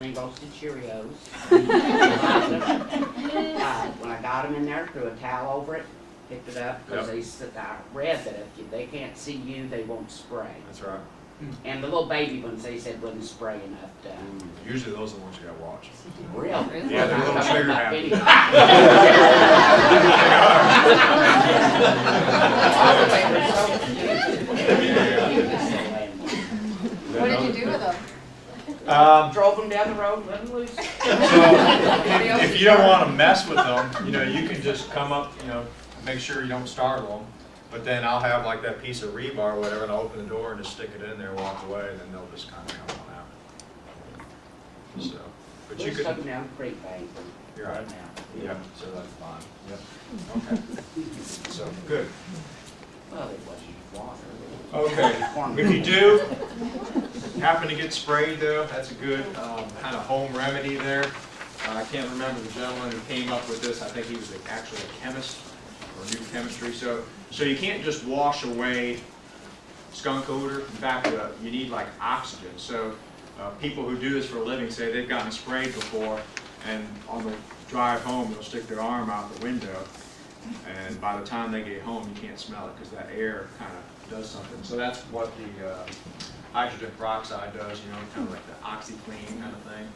everything goes to Cheerios. When I got them in there, threw a towel over it, picked it up, because I read that if they can't see you, they won't spray. That's right. And the little baby ones, they said wouldn't spray enough to. Usually those are the ones you gotta watch. Really? Yeah, they're a little trigger happy. What did you do with them? Drove them down the road, let them loose. So if you don't want to mess with them, you can just come up, make sure you don't startle them. But then I'll have like that piece of rebar or whatever, and I'll open the door and just stick it in there, walk away, and then they'll just kind of come on out. So, but you We're could. stuck down the creek bank You're right right. now. Yep. So that's fine. Yep. Okay. So good. Well, it wasn't water. Okay. If you do happen to get sprayed, though, that's a good kind of home remedy there. I can't remember the gentleman who came up with this. I think he was actually a chemist or new chemistry. So you can't just wash away skunk odor. In fact, you need like oxygen. So people who do this for a living say they've gotten sprayed before, and on the drive home they'll stick their arm out the window, and by the time they get home you can't smell it because that air kind of does something. So that's what the hydrogen peroxide does, kind of like the OxyClean kind of thing.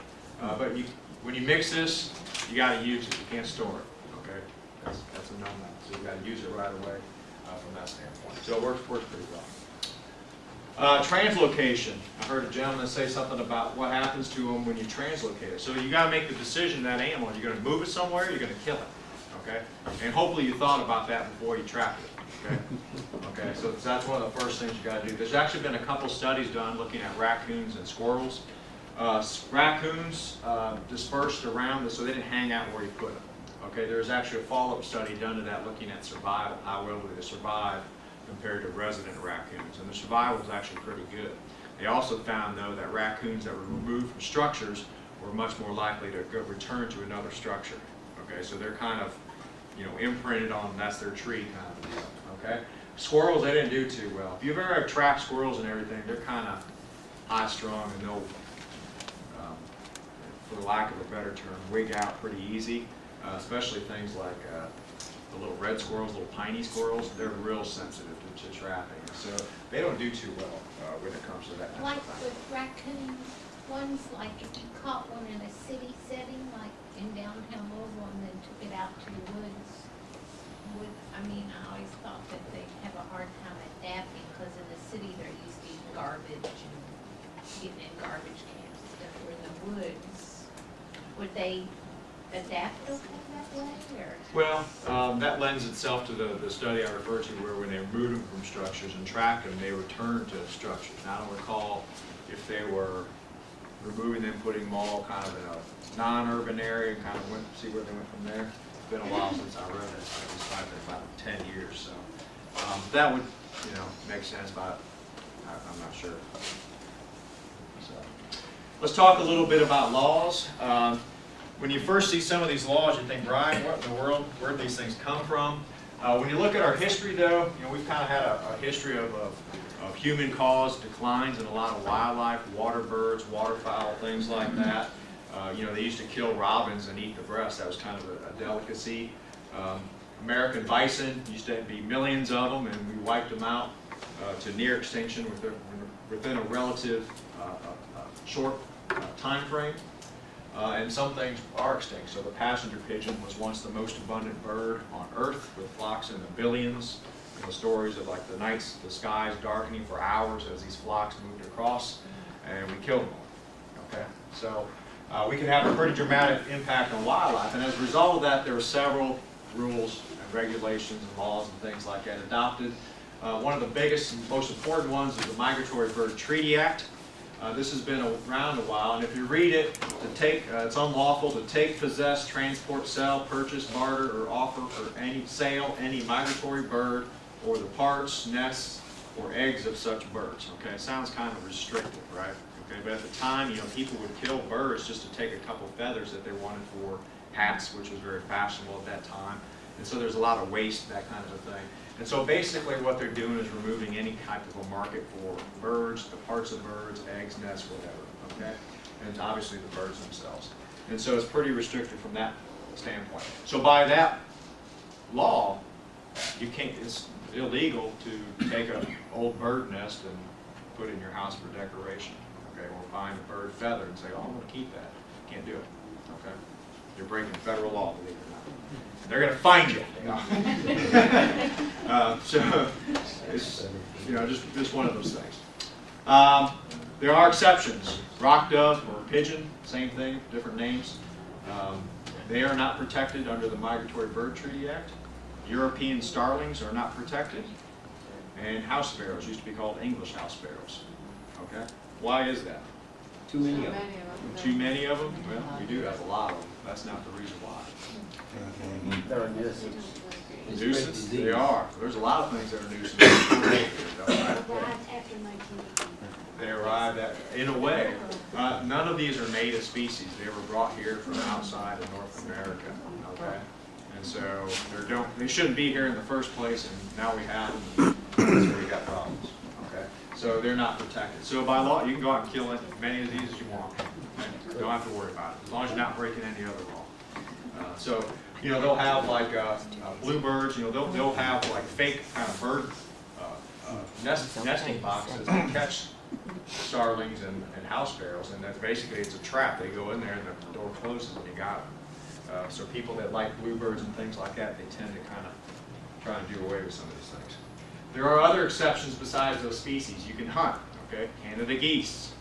But when you mix this, you got to use it. You can't store it. Okay, that's a no-no. So you got to use it right away from that standpoint. So it works pretty well. Translocation. I heard a gentleman say something about what happens to them when you translocate it. So you got to make the decision that animal. You're going to move it somewhere. You're going to kill it. Okay, and hopefully you thought about that before you trapped it. Okay. Okay. So that's one of the first things you got to do. There's actually been a couple studies done looking at raccoons and squirrels. Raccoons dispersed around, so they didn't hang out where you put them. Okay, there's actually a follow-up study done to that looking at survival, how well do they survive compared to resident raccoons, and the survival was actually pretty good. They also found, though, that raccoons that were removed from structures were much more likely to return to another structure. Okay, so they're kind of, imprinted on that's their tree kind of a deal. Okay, squirrels, they didn't do too well. If you've ever trapped squirrels and everything, they're kind of high-strung and they'll, for lack of a better term, wig out pretty easy. Especially things like the little red squirrels, little piney squirrels, they're real sensitive to trapping. So they don't do too well when it comes to that kind Like of thing. with raccoons, ones like if you caught one in a city setting, like in downtown Louisville, and then took it out to the woods, I always thought that they'd have a hard time adapting, because in the city they're used to eating garbage and getting in garbage cans and stuff. Where in the woods, would they adapt okay that way, or? Well, that lends itself to the study I referred to, where when they removed them from structures and tracked them, they returned to structures. Now, I don't recall if they were removing them, putting them all kind of in a non-urban area, and kind of see where they went from there. It's been a while since I read it. It's probably been about 10 years, so that would, make sense, but I'm not sure. So, let's talk a little bit about laws. When you first see some of these laws, you think, Brian, what in the world, where did these things come from? When you look at our history, though, we've kind of had a history of human-caused declines in a lot of wildlife, water birds, waterfowl, things like that. They used to kill robins and eat the breast. That was kind of a delicacy. American bison used to be millions of them, and we wiped them out to near extinction within a relative short time frame. And some things are extinct. So the passenger pigeon was once the most abundant bird on Earth, with flocks in the billions. Stories of like the skies darkening for hours as these flocks moved across, and we killed them all. Okay, so we can have a pretty dramatic impact on wildlife, and as a result of that, there were several rules and regulations and laws and things like that adopted. One of the biggest and most important ones is the Migratory Bird Treaty Act. This has been around a while, and if you read it, it's unlawful to take, possess, transport, sell, purchase, barter, or offer for any migratory bird, or the parts, nests, or eggs of such birds. Okay, it sounds kind of restrictive, right? Okay, but at the time, people would kill birds just to take a couple feathers that they wanted for hats, which was very fashionable at that time. And so there's a lot of waste, that kind of a thing. And so basically what they're doing is removing any type of a market for birds, the parts of birds, eggs, nests, whatever. Okay? and obviously the birds themselves. And so it's pretty restricted from that standpoint. So by that law, you can't, it's illegal to take an old bird nest and put it in your house for decoration, okay? Or find a bird feather and say, oh, I'm gonna keep that. Can't do it, okay? You're breaking federal law, believe it or not. And they're gonna find you. So, it's, you know, just one of those things. There are exceptions. Rock dove or pigeon, same thing, different names. They are not protected under the Migratory Bird Treaty Act. European starlings are not protected. And house sparrows used to be called English house sparrows. Okay? Why is that? Too many of them. Too many of them? Well, we do have a lot of them. That's not the reason why. They're a nuisance. Nuisance? They are. There's a lot of things that are nuisance. They arrived at, in a way, none of these are native species. They were brought here from outside of North America. Okay? And so they shouldn't be here in the first place, and now we have them, and so we got problems. Okay? So they're not protected. So by law, you can go out and kill as many of these as you want. Okay? You don't have to worry about it, as long as you're not breaking any other law. So, you know, they'll have like bluebirds, you know, they'll have like fake kind of bird nesting boxes that catch starlings and house sparrows, and that basically it's a trap. They go in there and the door closes and you got them. So people that like bluebirds and things like that, they tend to kind of try and do away with some of these things. There are other exceptions besides those species. You can hunt, okay? Canada geese,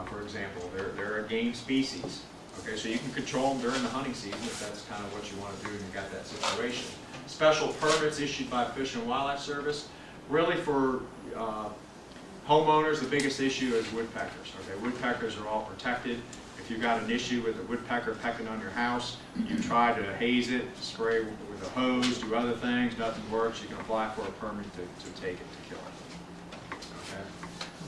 for example, they're a game species. Okay, so you can control them during the hunting season if that's kind of what you want to do and you got that situation. Special permits issued by Fish and Wildlife Service. Really for homeowners, the biggest issue is woodpeckers. Okay, woodpeckers are all protected. If you've got an issue with a woodpecker pecking on your house, you try to haze it, spray with a hose, do other things, nothing works, you can apply for a permit to take it, to kill it. Okay.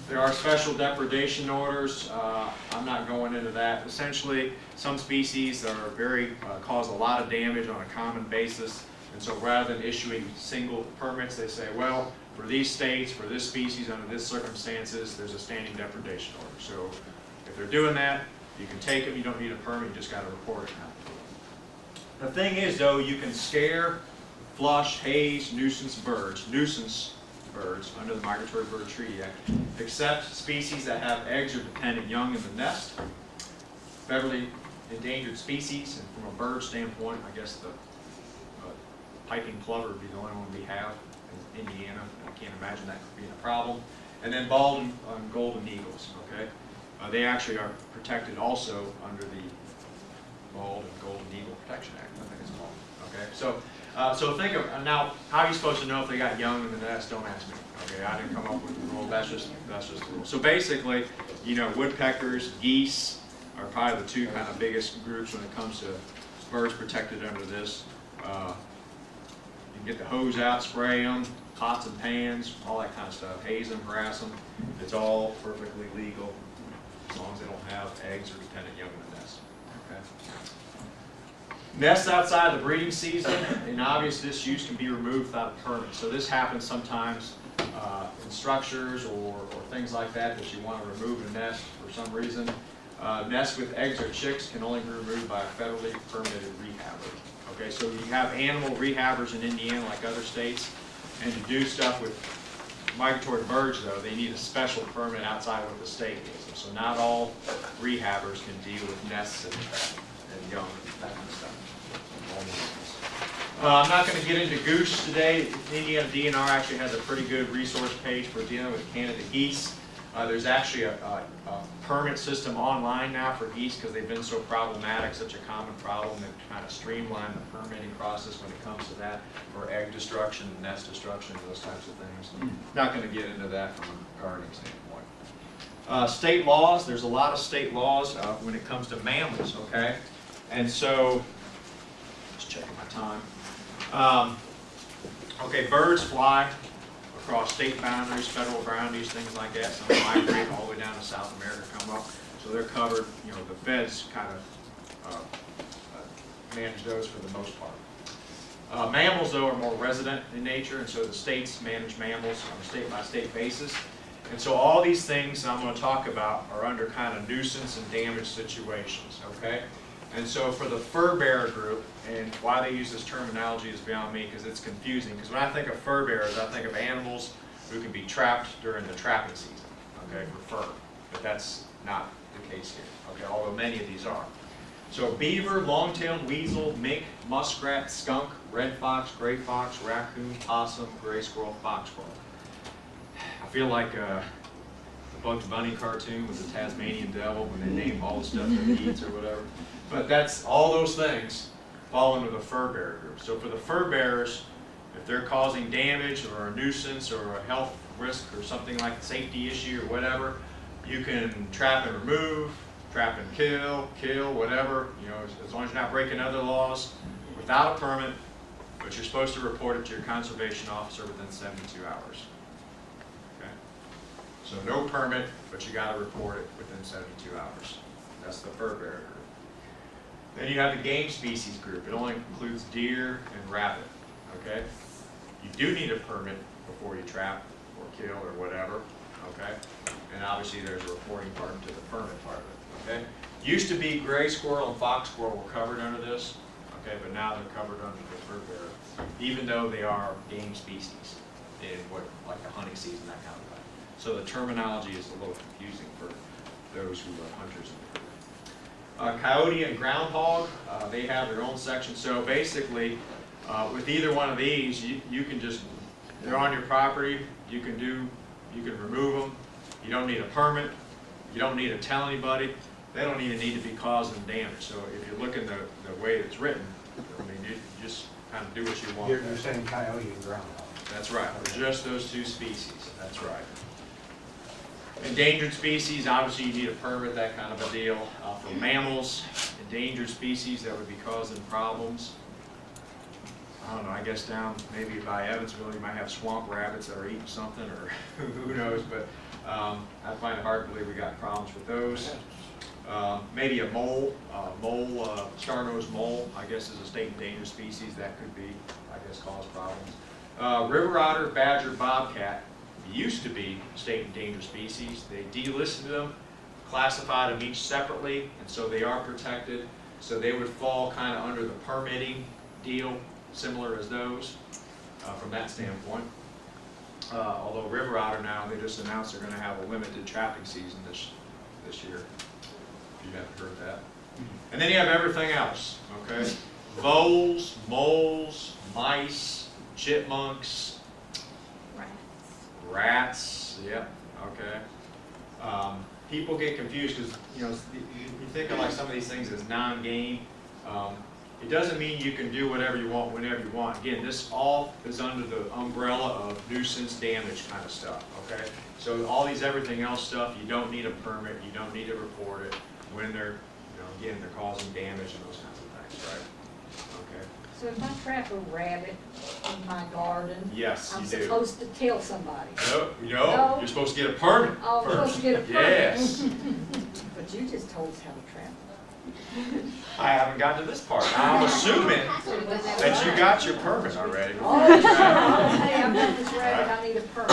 There are special depredation orders. I'm not going into that. Essentially, some species are cause a lot of damage on a common basis, and so rather than issuing single permits, they say, well, for these states, for this species, under this circumstances, there's a standing depredation order. So if they're doing that, you can take them, you don't need a permit, you just got to report it now. The thing is, though, you can scare, flush, haze, nuisance birds under the Migratory Bird Treaty Act, except species that have eggs or dependent young in the nest, federally endangered species, and from a bird standpoint, I guess the piping plover would be the only one we have in Indiana. I can't imagine that being a problem. And then bald and golden eagles, okay? They actually are protected also under the Bald and Golden Eagle Protection Act, I think it's called. Okay, so think of now. How are you supposed to know if they got young in the nest? Don't ask me. Okay, I didn't come up with the rule. That's just the rule. So basically, you know, woodpeckers, geese are probably the two kind of biggest groups when it comes to birds protected under this. You can get the hose out, spray them, pots and pans, all that kind of stuff. Haze them, harass them. It's all perfectly legal as long as they don't have eggs or dependent young in the nest. Okay. Nests outside the breeding season, in obvious disuse, can be removed without a permit. So this happens sometimes in structures or things like that you want to remove a nest for some reason. Nests with eggs or chicks can only be removed by a federally permitted rehabber. Okay, so you have animal rehabbers in Indiana like other states, and to do stuff with migratory birds, though, they need a special permit outside of what the state gives them. So not all rehabbers can deal with nests and young, that kind of stuff. I'm not going to get into goose today. Indiana DNR actually has a pretty good resource page for dealing with Canada geese. There's actually a permit system online now for geese because they've been so problematic, such a common problem. They've kind of streamlined the permitting process when it comes to that for egg destruction, nest destruction, those types of things. Not going to get into that from a gardening standpoint. State laws, there's a lot of state laws when it comes to mammals, okay? And so, just checking my time. Okay, birds fly across state boundaries, federal boundaries, things like that. Some migrate all the way down to South America, come up. So they're covered, you know, the feds kind of manage those for the most part. Mammals, though, are more resident in nature, and so the states manage mammals on a state-by-state basis. And so all these things I'm going to talk about are under kind of nuisance and damage situations, okay? And so for the fur bearer group, and why they use this terminology is beyond me because it's confusing. Because when I think of fur bearers, I think of animals who can be trapped during the trapping season, okay, for fur. But that's not the case here, okay, although many of these are. So beaver, long-tailed weasel, mink, muskrat, skunk, red fox, gray fox, raccoon, possum, gray squirrel, fox squirrel. I feel like the Bugs Bunny cartoon with the Tasmanian devil when they name all the stuff that he eats or whatever. But that's all those things fall under the fur bearer group. So for the fur bearers, if they're causing damage or a nuisance or a health risk or something like a safety issue or whatever, you can trap and remove, trap and kill, whatever, you know, as long as you're not breaking other laws without a permit, but you're supposed to report it to your conservation officer within 72 hours. Okay? So no permit, but you got to report it within 72 hours. That's the fur bearer group. Then you have the game species group. It only includes deer and rabbit. Okay? You do need a permit before you trap or kill or whatever. Okay? And obviously there's a reporting part to the permit part of it. Okay? Used to be gray squirrel and fox squirrel were covered under this. Okay, but now they're covered under the fur bearer, even though they are game species in what, like the hunting season, that kind of thing. So the terminology is a little confusing for those who are hunters in the group. Coyote and groundhog, they have their own section. So basically, with either one of these, you can just, they're on your property, you can remove them. You don't need a permit. You don't need to tell anybody. They don't even need to be causing damage. So if you look in the way it's written, I mean, you just kind of do what you want. You're saying coyote and groundhog. That's right. Just those two species. That's right. Endangered species, obviously you need a permit, that kind of a deal. For mammals, endangered species that would be causing problems. I don't know, I guess down maybe by Evansville you might have swamp rabbits that are eating something, or who knows, but I find it hard to believe we got problems with those. Maybe a mole, star-nosed mole, I guess is a state endangered species that could be, I guess, cause problems. River otter, badger, bobcat used to be state endangered species. They delisted them, classified them each separately, and so they are protected. So they would fall kind of under the permitting deal, similar as those from that standpoint. Although river otter now, they just announced they're going to have a limited trapping season this year. If you haven't heard that. And then you have everything else, okay? Voles, moles, mice, chipmunks, rats, yep, okay. People get confused because, you know, you think of like some of these things as non-game. It doesn't mean you can do whatever you want whenever you want. Again, this all is under the umbrella of nuisance damage kind of stuff, okay? So all these everything else stuff, you don't need a permit, you don't need to report it when they're, you know, again, they're causing damage and those kinds of things, right? Okay. So if I trap a rabbit in my garden, Yes, I'm you do. supposed to tell somebody. No, No. you're supposed to get a permit Oh, I'm supposed first. to get a permit. Yes. But you just told us how to trap. I haven't gotten to this part. I'm assuming that you got your permit already. Oh, hey, I've got this rabbit, I need a permit.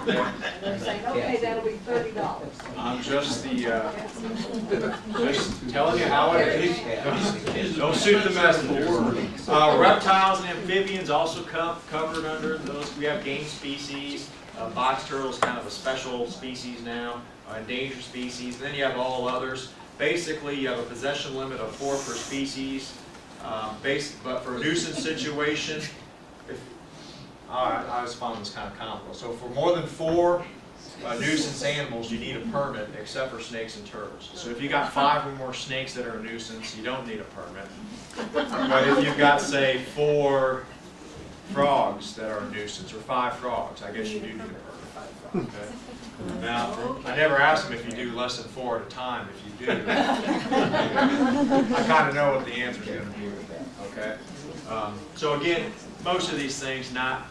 And they're saying, okay, that'll be $30. I'm just just telling you how it is. Don't shoot the messenger. Reptiles and amphibians also covered under those. We have game species. Box turtle is kind of a special species now. Endangered species. And then you have all others. Basically, you have a possession limit of 4 per species. But for a nuisance situation, I always found this kind of comical. So for more than 4 nuisance animals, you need a permit, except for snakes and turtles. So if you got 5 or more snakes that are a nuisance, you don't need a permit. But if you've got, say, 4 frogs that are a nuisance, or 5 frogs, I guess you do need a permit. Okay. Now, I never ask them if you do less than 4 at a time. If you do, I kind of know what the answer is going to be with that. Okay. So again, most of these things not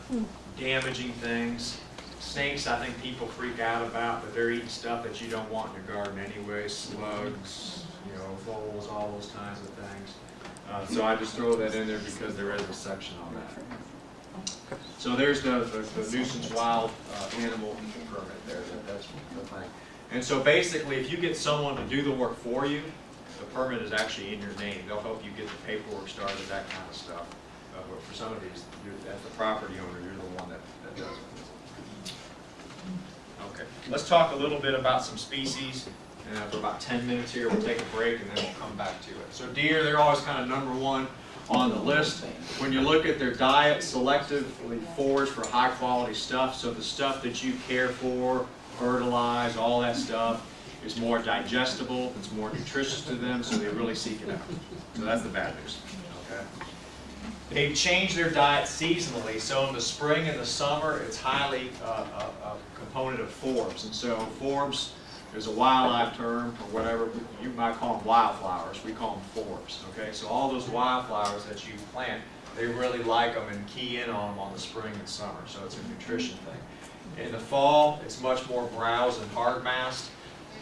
damaging things. Snakes, I think people freak out about, but they're eating stuff that you don't want in your garden anyway. Slugs, you know, voles, all those kinds of things. So I just throw that in there because there is a section on that. So there's the nuisance wild animal permit there, that's the thing. And so basically, if you get someone to do the work for you, the permit is actually in your name. They'll help you get the paperwork started, that kind of stuff. But for some of these, as the property owner, you're the one that does it. Okay, let's talk a little bit about some species. For about 10 minutes here, we'll take a break and then we'll come back to it. So deer, they're always kind of number one on the list. When you look at their diet, selectively forage for high quality stuff. So the stuff that you care for, fertilize, all that stuff is more digestible, it's more nutritious to them, so they really seek it out. So that's the bad news. Okay. They change their diet seasonally. So in the spring and the summer, it's highly a component of forbs. And so forbs is a wildlife term, or whatever, you might call them wildflowers, we call them forbs, okay? So all those wildflowers that you plant, they really like them and key in on them on the spring and summer, so it's a nutrition thing. In the fall, it's much more browse and hard mast.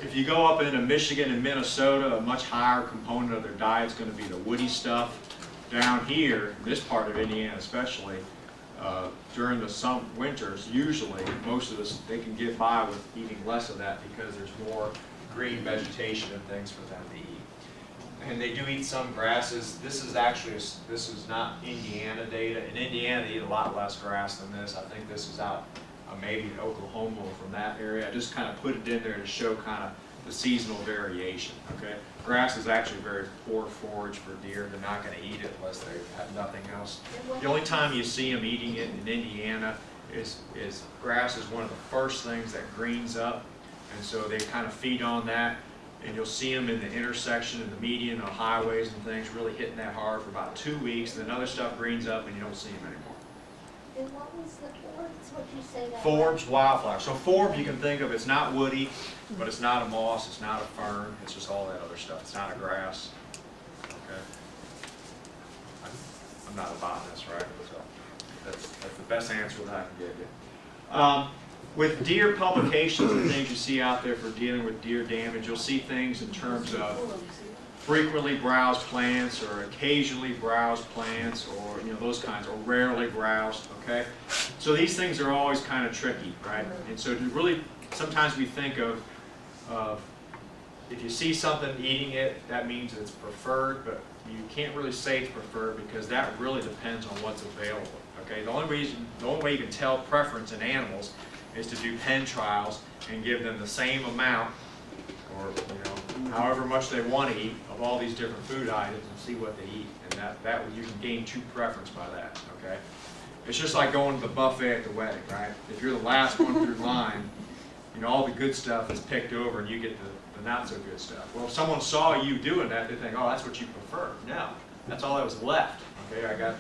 If you go up into Michigan and Minnesota, a much higher component of their diet is going to be the woody stuff. Down here, this part of Indiana especially, during the winters, usually, most of this, they can get by with eating less of that because there's more green vegetation and things for them to eat. And they do eat some grasses. This is actually, this is not Indiana data. In Indiana, they eat a lot less grass than this. I think this is out maybe in Oklahoma or from that area. I just kind of put it in there to show kind of the seasonal variation, okay? Grass is actually very poor forage for deer. They're not going to eat it unless they have nothing else. The only time you see them eating it in Indiana is grass is one of the first things that greens up, and so they kind of feed on that, and you'll see them in the intersection and the median on highways and things really hitting that hard for about 2 weeks, then other stuff greens up and you don't see them anymore. And what was the forbs, what'd you say that? Forbs, wildflower. So forb you can think of, it's not woody, but it's not a moss, it's not a fern, it's just all that other stuff. It's not a grass. Okay. I'm not a botanist, right? So that's the best answer that I can give you. With deer publications and things you see out there for dealing with deer damage, you'll see things in terms of frequently browsed plants or occasionally browsed plants, or those kinds, or rarely browsed, okay? So these things are always kind of tricky, right? And so to really, sometimes we think of if you see something eating it, that means it's preferred, but you can't really say it's preferred because that really depends on what's available, okay? The only way you can tell preference in animals is to do pen trials and give them the same amount, or however much they want to eat of all these different food items and see what they eat, and that you can gain true preference by that. Okay, it's just like going to the buffet at the wedding, right? If you're the last one through line, all the good stuff is picked over, and you get the not so good stuff. Well, if someone saw you doing that, they think, oh, that's what you prefer. No, that's all that was left. Okay, I got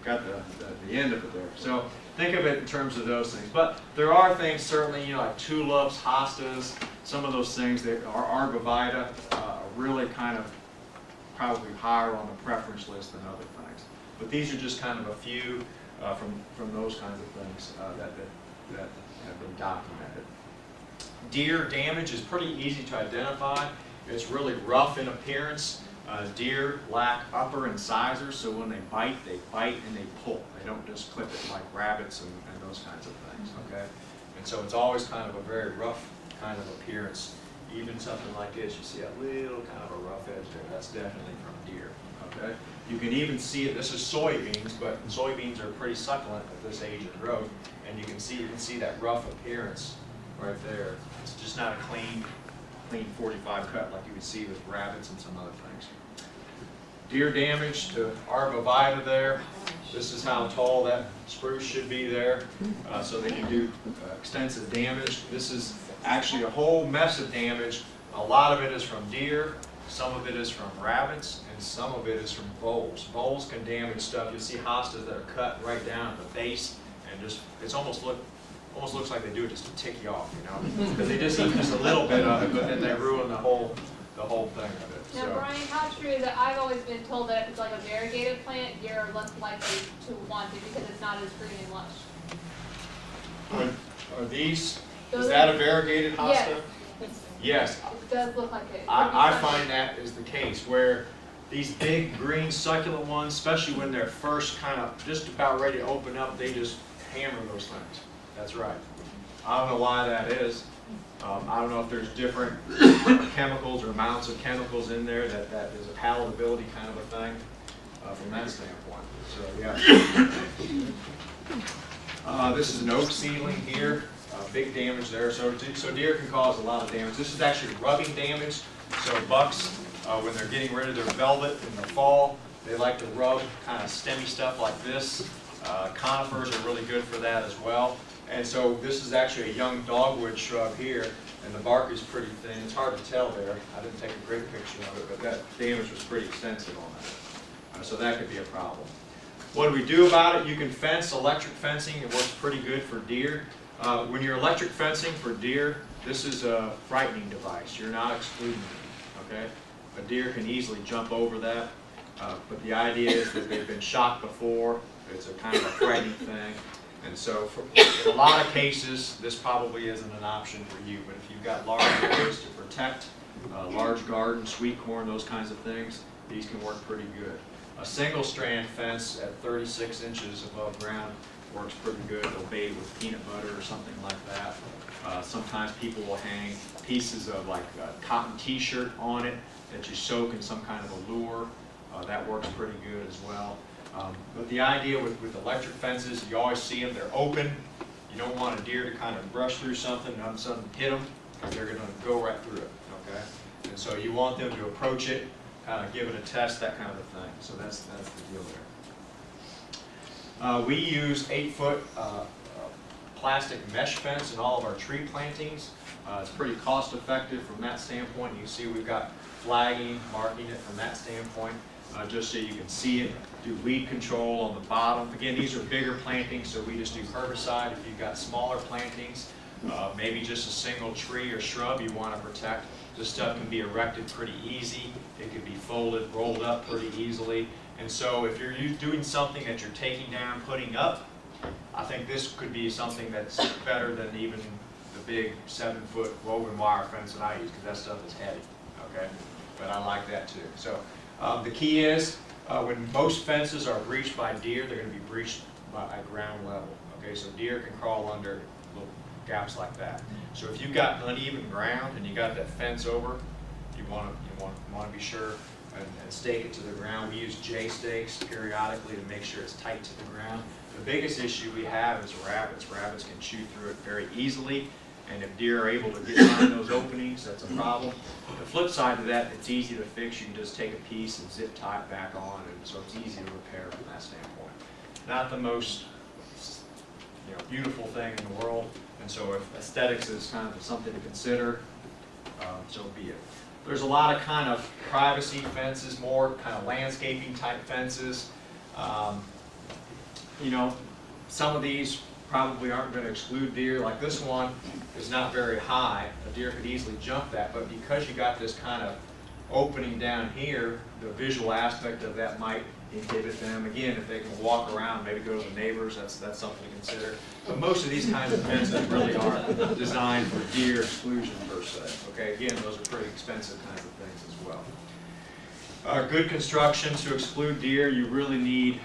the end of it there. So think of it in terms of those things. But there are things certainly, like tulips, hostas, some of those things that are arborvitae are really kind of probably higher on the preference list than other things. But these are just kind of a few from those kinds of things that have been documented. Deer damage is pretty easy to identify. It's really rough in appearance. Deer lack upper incisors, so when they bite and they pull. They don't just clip it like rabbits and those kinds of things, okay? And so it's always kind of a very rough kind of appearance. Even something like this, you see a little kind of a rough edge there. That's definitely from deer, okay? You can even see it, this is soybeans, but soybeans are pretty succulent at this age of growth, and you can see that rough appearance right there. It's just not a clean 45 cut like you would see with rabbits and some other things. Deer damage to arborvitae there. This is how tall that spruce should be there, so they can do extensive damage. This is actually a whole mess of damage. A lot of it is from deer, some of it is from rabbits, and some of it is from voles. Voles can damage stuff. You'll see hostas that are cut right down at the base, and it's almost looks like they do it just to tick you off, because they just eat just a little bit of it, but then they ruin the whole thing of it. Now, Brian, how true is that? I've always been told that if it's like a variegated plant, you're less likely to want it because it's not as green and lush. Are these? Is that a variegated hosta? Yes. Yes. It does look like it. I find that is the case where These big green succulent ones, especially when they're first kind of just about ready to open up, they just hammer those things. That's right. I don't know why that is. I don't know if there's different chemicals or amounts of chemicals in there that is a palatability kind of a thing from that standpoint. So yeah. This is an oak seedling here. Big damage there. So deer can cause a lot of damage. This is actually rubbing damage. So bucks, when they're getting rid of their velvet in the fall, they like to rub kind of stemmy stuff like this. Conifers are really good for that as well. And so this is actually a young dogwood shrub here, and the bark is pretty thin. It's hard to tell there. I didn't take a great picture of it, but that damage was pretty extensive on that. So that could be a problem. What do we do about it? You can fence, electric fencing. It works pretty good for deer. When you're electric fencing for deer, this is a frightening device. You're not excluding them, okay? A deer can easily jump over that, but the idea is that they've been shot before. It's a kind of a frightening thing. And so in a lot of cases, this probably isn't an option for you, but if you've got large areas to protect, large garden, sweet corn, those kinds of things, these can work pretty good. A single strand fence at 36 inches above ground works pretty good. They'll bait it with peanut butter or something like that. Sometimes people will hang pieces of like a cotton t-shirt on it that you soak in some kind of a lure. That works pretty good as well. But the idea with electric fences, you always see them, they're open. You don't want a deer to kind of brush through something and all of a sudden hit them, because they're going to go right through it, okay? And so you want them to approach it, kind of give it a test, that kind of a thing. So that's the deal there. We use 8-foot plastic mesh fence in all of our tree plantings. It's pretty cost effective from that standpoint. You can see we've got flagging, marking it from that standpoint. Just so you can see it. Do weed control on the bottom. Again, these are bigger plantings, so we just do herbicide. If you've got smaller plantings, maybe just a single tree or shrub you want to protect, this stuff can be erected pretty easy. It can be folded, rolled up pretty easily. And so if you're doing something that you're taking down, putting up, I think this could be something that's better than even the big 7-foot woven wire fence that I use, because that stuff is heavy, okay? But I like that too. So the key is, when most fences are breached by deer, they're going to be breached at ground level. Okay, so deer can crawl under little gaps like that. So if you've got uneven ground and you got that fence over, you want to be sure and stake it to the ground. We use J stakes periodically to make sure it's tight to the ground. The biggest issue we have is rabbits. Rabbits can chew through it very easily. And if deer are able to get behind those openings, that's a problem. The flip side to that, it's easy to fix. You can just take a piece and zip tie it back on, and so it's easy to repair from that standpoint. Not the most beautiful thing in the world, and so if aesthetics is kind of something to consider, so be it. There's a lot of kind of privacy fences, more kind of landscaping type fences. Some of these probably aren't going to exclude deer. Like this one is not very high. A deer could easily jump that, but because you got this kind of opening down here, the visual aspect of that might inhibit them. Again, if they can walk around, maybe go to the neighbors, that's something to consider. But most of these kinds of fences really aren't designed for deer exclusion per se. Okay, again, those are pretty expensive kinds of things as well. Good construction to exclude deer, you really need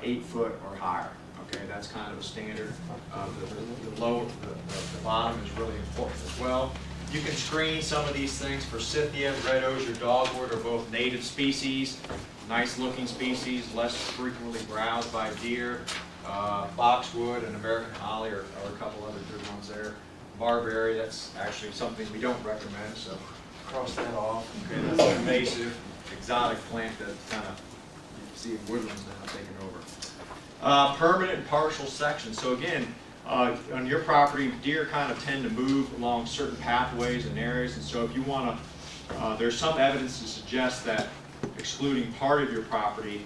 8 foot or higher. Okay, that's kind of a standard. The bottom is really important as well. You can screen some of these things. Forsythia, red osier, dogwood are both native species, nice looking species, less frequently browsed by deer. Boxwood and American holly are a couple other good ones there. Barberry, that's actually something we don't recommend, so cross that off. Okay, that's an invasive, exotic plant that kind of you can see in woodlands now taking over. Permanent and partial sections. So again, on your property, deer kind of tend to move along certain pathways and areas, and so if you want to, there's some evidence to suggest that excluding part of your property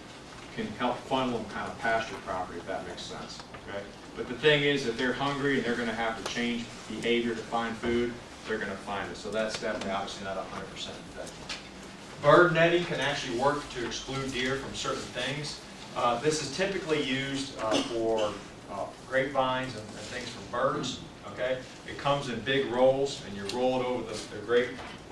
can help funnel them kind of past your property, if that makes sense. Okay? But the thing is, if they're hungry and they're going to have to change behavior to find food, they're going to find it. So that's definitely obviously not 100% effective. Bird netting can actually work to exclude deer from certain things. This is typically used for grapevines and things for birds. Okay, it comes in big rolls, and you roll it over the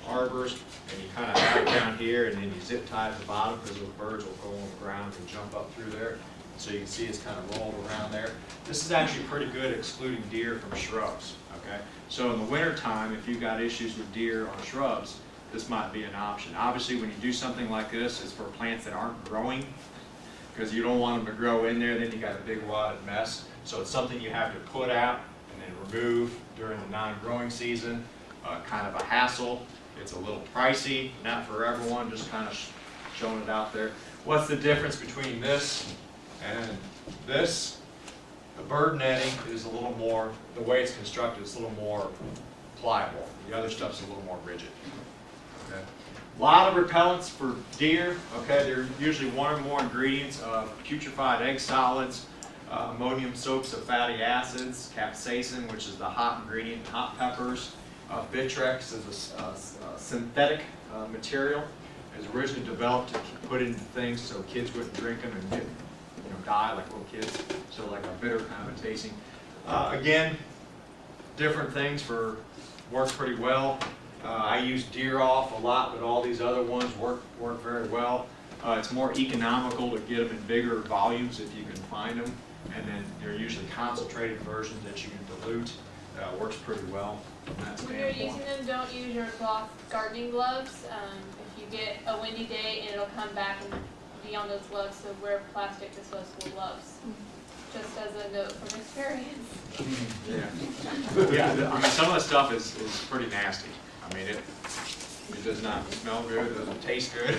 arbors, and you kind of have it down here, and then you zip tie at the bottom because those birds will go on the ground and jump up through there. So you can see it's kind of rolled around there. This is actually pretty good excluding deer from shrubs, okay? So in the winter time, if you've got issues with deer on shrubs, this might be an option. Obviously, when you do something like this, it's for plants that aren't growing, because you don't want them to grow in there, then you got a big rotted mess. So it's something you have to put out and then remove during the non-growing season. Kind of a hassle. It's a little pricey, not for everyone, just kind of showing it out there. What's the difference between this and this? The bird netting is a little more, the way it's constructed, it's a little more pliable. The other stuff's a little more rigid. Okay. A lot of repellents for deer. Okay, there are usually one or more ingredients of putrefied egg solids, ammonium soaps of fatty acids, capsaicin, which is the hot ingredient in hot peppers. Bitrex is a synthetic material. It was originally developed to put into things so kids wouldn't drink them and get, die like little kids. So like a bitter kind of a tasting. Again, different things work pretty well. I use deer off a lot, but all these other ones work very well. It's more economical to get them in bigger volumes if you can find them, and then they're usually concentrated versions that you can dilute. Works pretty well from that When you're standpoint. using them, don't use your cloth gardening gloves. If you get a windy day and it'll come back and be on those gloves, so wear plastic disposable gloves. Just as a note from experience. Yeah, I mean, some of the stuff is pretty nasty. I mean, it does not smell good, it doesn't taste good.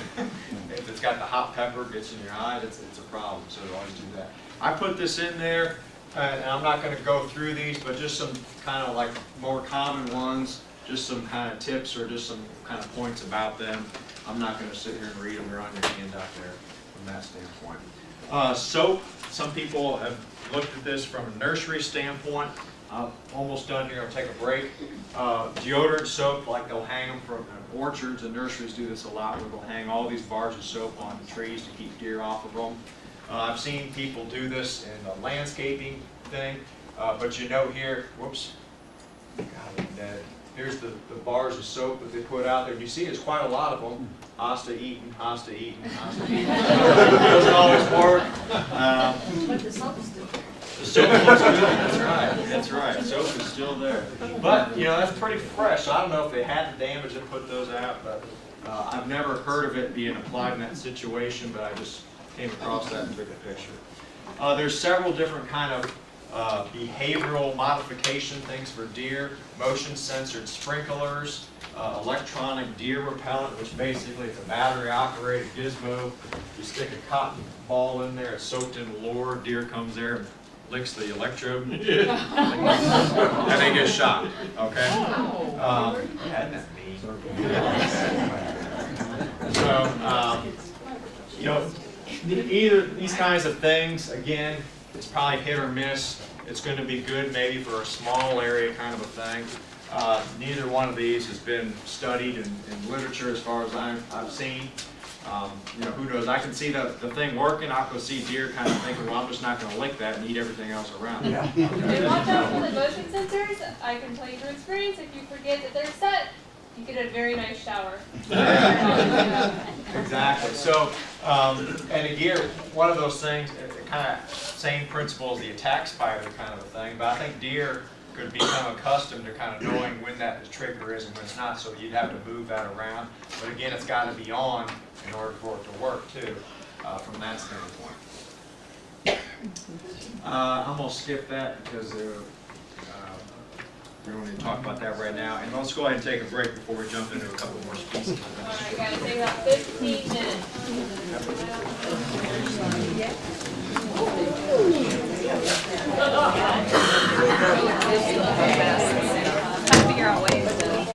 If it's got the hot pepper, gets in your eye, it's a problem, so always do that. I put this in there, and I'm not going to go through these, but just some kind of like more common ones, just some kind of tips or just some kind of points about them. I'm not going to sit here and read them, they're on your handout there from that standpoint. Soap, some people have looked at this from a nursery standpoint. I'm almost done here, I'll take a break. Deodorant soap, like they'll hang them from orchards and nurseries do this a lot, where they'll hang all these bars of soap on the trees to keep deer off of them. I've seen people do this in the landscaping thing, but you know here, whoops, here's the bars of soap that they put out there. You see there's quite a lot of them. Hasta eaten, hasta eaten, hasta eaten. Doesn't always work. But the soap's still there. The soap looks good, that's right, soap is still there. But, that's pretty fresh. I don't know if they had the damage and put those out, but I've never heard of it being applied in that situation, but I just came across that and took a picture. There's several different kind of behavioral modification things for deer. Motion censored sprinklers, electronic deer repellent, which basically is a battery operated gizmo. You stick a cotton ball in there, it's soaked in lure, deer comes there and licks the electrode, and they get shot, okay? Isn't that neat? So, either these kinds of things, again, it's probably hit or miss. It's going to be good maybe for a small area kind of a thing. Neither one of these has been studied in literature as far as I've seen. Who knows? I can see the thing working. I can see deer kind of thinking, well, I'm just not going to lick that and eat everything else around it. And watch out for the motion sensors. I can tell you from experience, if you forget that they're set, you get a very nice shower. Exactly. So, and again, one of those things, kind of same principle as the attack spider kind of a thing, but I think deer could become accustomed to kind of knowing when that trigger is and when it's not, so you'd have to move that around. But again, it's got to be on in order for it to work too, from that standpoint. I'm going to skip that because we don't need to talk about that right now. And let's go ahead and take a break before we jump into a couple more species. Alright guys, take about 15 minutes.